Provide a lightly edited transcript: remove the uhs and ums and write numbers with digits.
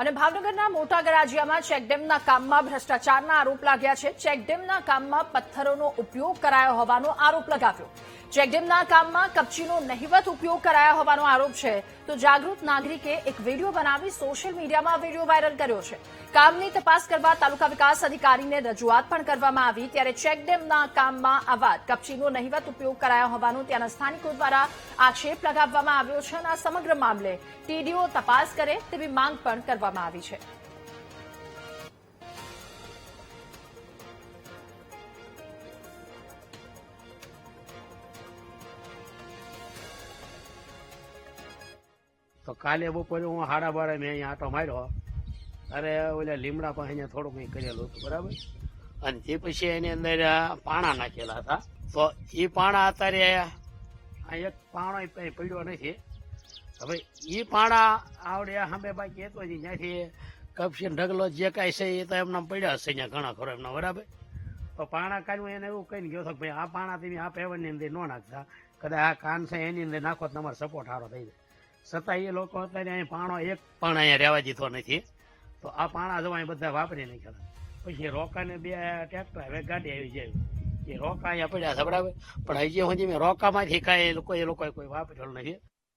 અને ભાવનગરના મોટા ગરાજિયામાં ચેકડેમના કામમાં ભ્રષ્ટાચારના આરોપ લાગ્યા છે. ચેકડેમના કામમાં પથ્થરોનો ઉપયોગ કરાયો હોવાનો આરોપ લગાવ્યો. ચેકડેમના કામમાં કપચીનો નહિવત ઉપયોગ કરાયો હોવાનો આરોપ છે. તો જાગૃત નાગરિકે એક વિડીયો બનાવી સોશિયલ મીડિયામાં વિડીયો વાયરલ કર્યો છે. કામની તપાસ કરવા તાલુકા વિકાસ અધિકારીને રજૂઆત પણ કરવામાં આવી. ત્યારે ચેકડેમના કામમાં આવા કપચીનો નહિવત ઉપયોગ કરાયો હોવાનો ત્યાંના સ્થાનિકો દ્વારા આક્ષેપ લગાવવામાં આવ્યો છે. અને આ સમગ્ર મામલે ટીડીઓ તપાસ કરે તેવી માંગ પણ કરવામાં આવી છે. તો કાલે બપોરે હું 12:30 મેં અહીંયા આટો માર્યો. અરે ઓલા લીમડા પાસે અહીંયા થોડું કંઈ કરેલું હતું, બરાબર. અને તે પછી એની અંદર પાણા નાખેલા હતા. તો એ પાણા અત્યારે આ એક પાણો પડ્યો નથી. હવે એ પાણા આવડે સામે બાકી હતો જ ત્યાંથી કપસી ઢગલો જે કાંઈ છે એ તો એમના પડ્યા હશે અહીંયા ઘણા ખરો એમના, બરાબર. તો પાણા કાઢવું એને એવું કહીને ગયો હતો કે ભાઈ આ પાણા તમે આ પેવરની અંદર ન નાખતા, કદાચ આ કાન છે એની અંદર નાખો તો તમારો સપોર્ટ સારો થઈ જાય. છતાં એ લોકો અત્યારે અહીં પાણો એક પણ અહીંયા રહેવા દીધો નથી. તો આ પાણા જો અહીં બધા વાપરી નાખ્યા. પછી રોકાને 2 ટ્રેક્ટર હવે ગાડી આવી જાય એ રોકા અહીંયા પડ્યા છે, બરાબર. પણ હજી સુધી મેં રોકામાંથી કાંઈ એ લોકોએ કોઈ વાપરેલું નથી.